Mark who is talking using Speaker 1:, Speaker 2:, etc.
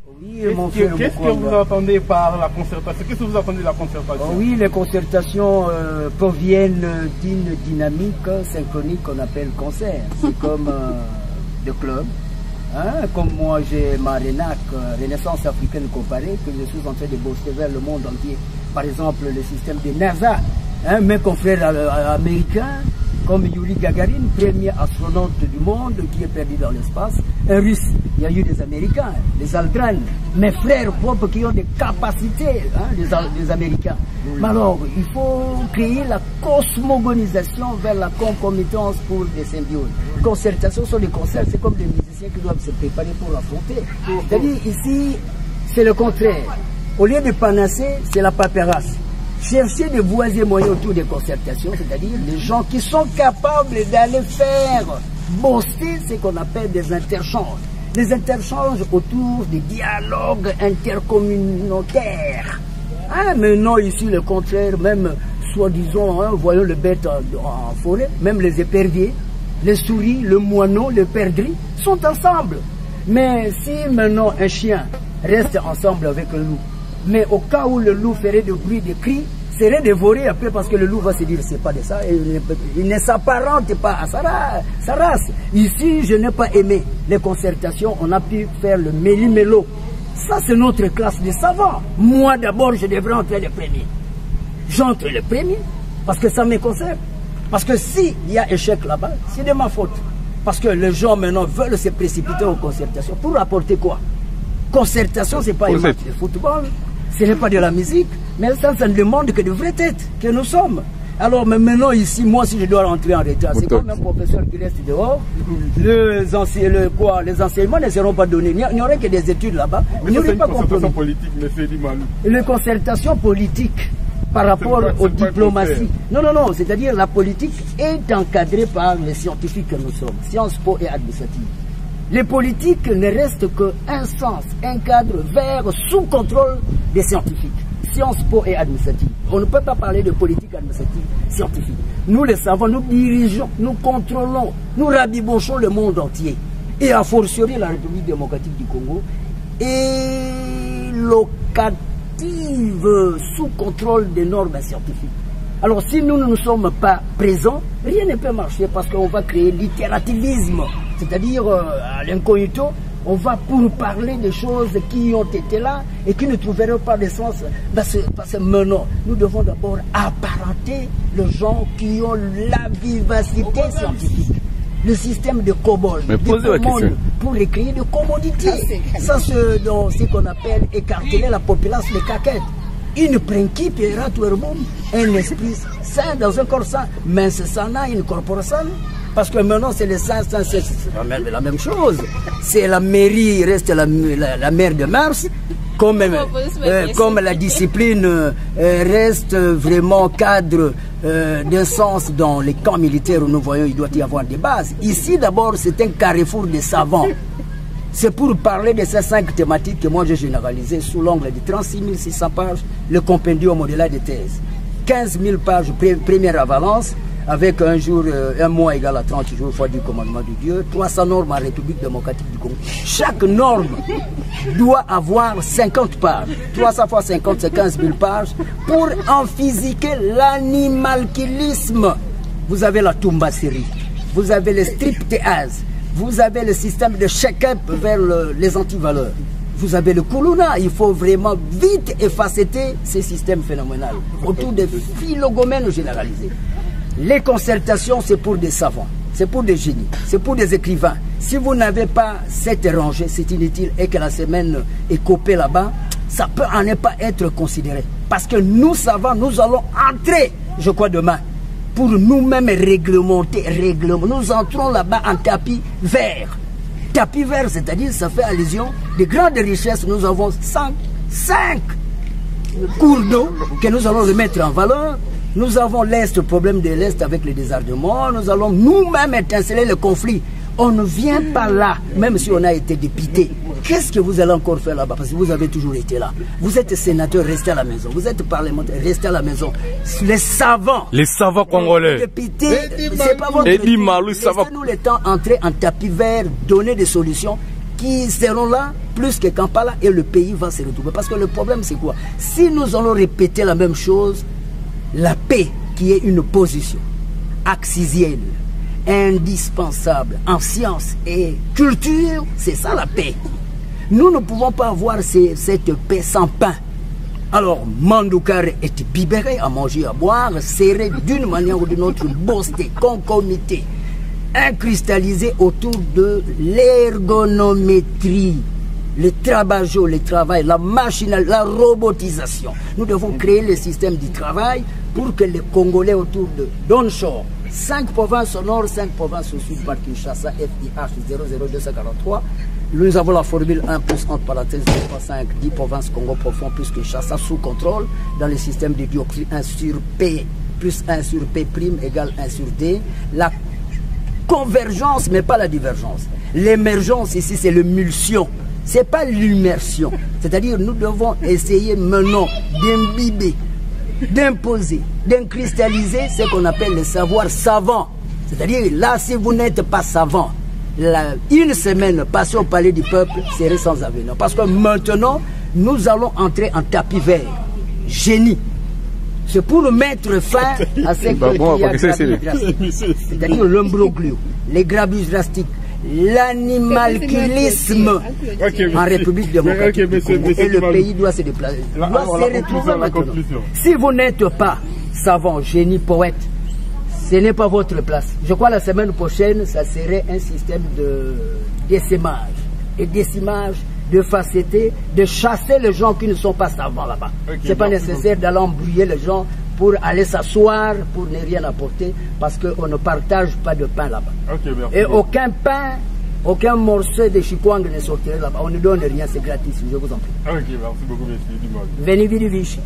Speaker 1: Oui,
Speaker 2: qu'est-ce que vous entendez par la concertation? Qu'est-ce que vous entendez de la concertation?
Speaker 1: Oui, les concertations proviennent d'une dynamique synchronique qu'on appelle concert. C'est comme des clubs. Hein, comme moi j'ai ma RENAC, Renaissance africaine comparée, que je suis en train de bosser vers le monde entier. Par exemple, le système de NASA. Hein, mes confrères américains, comme Yuri Gagarin, premier astronaute du monde qui est perdu dans l'espace. Un russe, il y a eu des Américains, les Aldrin, mes frères propres qui ont des capacités, hein, les Américains. Oui. Mais alors, il faut créer la cosmogonisation vers la concomitance pour des symbioses. Concertation sur les concerts, c'est comme des musiciens qui doivent se préparer pour l'affronter. C'est-à-dire, ici, c'est le contraire. Au lieu de panacée, c'est la paperasse. Chercher des voies et moyens autour des concertations, c'est-à-dire les gens qui sont capables d'aller faire bosser ce qu'on appelle des interchanges. Des interchanges autour des dialogues intercommunautaires. Ah, mais non, ici le contraire, même soi-disant, hein, voyons les bêtes en forêt, même les éperviers, les souris, le moineau, le perdrix, sont ensemble. Mais si maintenant un chien reste ensemble avec un loup, mais au cas où le loup ferait de bruit, de cris, serait dévoré après parce que le loup va se dire c'est pas de ça, et il ne s'apparente pas à sa race. Ici, je n'ai pas aimé les concertations, on a pu faire le méli-mélo. Ça, c'est notre classe de savants. Moi, d'abord, je devrais entrer le premier. J'entre le premier parce que ça me concerne. Parce que s'il y a échec là-bas, c'est de ma faute. Parce que les gens maintenant veulent se précipiter aux concertations. Pour apporter quoi? Concertation, c'est pas un match de football. Ce n'est pas de la musique, mais ça ne demande que de vraies têtes que nous sommes. Alors, mais maintenant ici, moi, si je dois rentrer en retard, c'est comme un professeur qui reste dehors. Les enseignements ne seront pas donnés. Il n'y aurait que des études là-bas.
Speaker 2: Mais c'est une concertation politique, mais c'est du mal.
Speaker 1: Les concertations politiques par rapport aux diplomaties. Non, non, non, c'est-à-dire la politique est encadrée par les scientifiques que nous sommes, Sciences Po et administratives. Les politiques ne restent qu'un sens, un cadre vert sous contrôle des scientifiques, Sciences Po et administratives. On ne peut pas parler de politique administrative scientifique. Nous les savons, nous dirigeons, nous contrôlons, nous rabibochons le monde entier. Et a fortiori la République démocratique du Congo est locative sous contrôle des normes scientifiques. Alors si nous ne sommes pas présents, rien ne peut marcher parce qu'on va créer l'itération. C'est-à-dire à l'incognito, on va pour parler des choses qui ont été là et qui ne trouveront pas de sens. Parce que maintenant, nous devons d'abord apparenter les gens qui ont la vivacité scientifique. Le système de COBOL, pour créer des commodités. Ça, c'est ce qu'on appelle écarteler la population de caquettes. Une principe era tout le monde, un esprit sain dans un corps sain, mais c'est ça, une corps sain. Parce que maintenant, c'est le saint, c'est la même chose. C'est la mairie, reste la mère de Mars, comme la discipline reste vraiment cadre d'un sens dans les camps militaires où nous voyons il doit y avoir des bases. Ici, d'abord, c'est un carrefour de savants. C'est pour parler de ces 5 thématiques que moi j'ai généralisées sous l'angle de 36 600 pages, le compendium au-delà des thèses. 15 000 pages première avalance, avec un mois égal à 30 jours, fois du commandement de Dieu, 300 normes en République démocratique du Congo. Chaque norme doit avoir 50 pages. 300 fois 50, c'est 15 000 pages, pour en physiquer l'animalquilisme. Vous avez la Tumbasserie, vous avez le striptease, vous avez le système de check-up vers les antivaleurs. Vous avez le Kuluna. Il faut vraiment vite effacer ces systèmes phénoménaux autour des phylogomènes généralisés. Les concertations, c'est pour des savants, c'est pour des génies, c'est pour des écrivains. Si vous n'avez pas cette rangée, c'est inutile et que la semaine est coupée là-bas, ça peut en pas être considéré. Parce que nous savons, nous allons entrer, je crois, demain, pour nous-mêmes réglementer. Nous entrons là-bas en tapis vert. Tapis vert, c'est-à-dire, ça fait allusion de grandes richesses. Nous avons 5 cours d'eau que nous allons remettre en valeur. Nous avons l'Est, le problème de l'Est avec le désarmement. Nous allons nous-mêmes étinceler le conflit. On ne vient pas là, même si on a été dépité. Qu'est-ce que vous allez encore faire là-bas? Parce que vous avez toujours été là. Vous êtes sénateur, restez à la maison. Vous êtes parlementaire, restez à la maison. Les savants
Speaker 3: congolais.
Speaker 1: Députés, c'est pas votre. Laissez-nous le temps entrer en tapis vert, donner des solutions qui seront là, plus que Kampala, et le pays va se retrouver. Parce que le problème, c'est quoi? Si nous allons répéter la même chose, la paix, qui est une position axiale, indispensable en sciences et culture, c'est ça la paix. Nous ne pouvons pas avoir cette paix sans pain. Alors, Mandoukar est bibéré à manger, à boire, serré d'une manière ou d'une autre, bossé, concomité, incristallisé autour de l'ergonométrie, le trabajo, le travail, la machinale, la robotisation. Nous devons créer le système du travail pour que les Congolais autour de Donchor, 5 provinces au nord, 5 provinces au sud, par Kinshasa, FIH 00243, nous avons la formule 1 plus entre parenthèses 2,5, 10 provinces Congo profond plus Kinshasa sous contrôle dans le système de dioxyde 1 sur P plus 1 sur P' égale 1 sur D. La convergence, mais pas la divergence. L'émergence ici, c'est l'émulsion. Ce n'est pas l'immersion. C'est-à-dire, nous devons essayer maintenant d'imbiber, d'imposer, d'incristalliser ce qu'on appelle le savoir savant. C'est-à-dire, là, si vous n'êtes pas savant, une semaine passée au palais du peuple serait sans avenir. Parce que maintenant, nous allons entrer en tapis vert. Génie. C'est pour mettre fin à ce c'est-à-dire l'imbroglio, les grabuges drastiques, l'animalculisme en République démocratique du Congo. Et le pays doit se déplacer, doit se retrouver maintenant. Si vous n'êtes pas savant, génie, poète, ce n'est pas votre place. Je crois que la semaine prochaine, ça serait un système de décimage, et décimage, de facetté, de chasser les gens qui ne sont pas savants là-bas. Ce n'est pas nécessaire d'aller embrouiller les gens pour aller s'asseoir, pour ne rien apporter, parce qu'on ne partage pas de pain là-bas. Et aucun pain, aucun morceau de chikwang ne sortirait là-bas. On ne donne rien, c'est gratis, je vous en prie.
Speaker 2: Ok, merci beaucoup, monsieur.
Speaker 1: Veni vidi vici.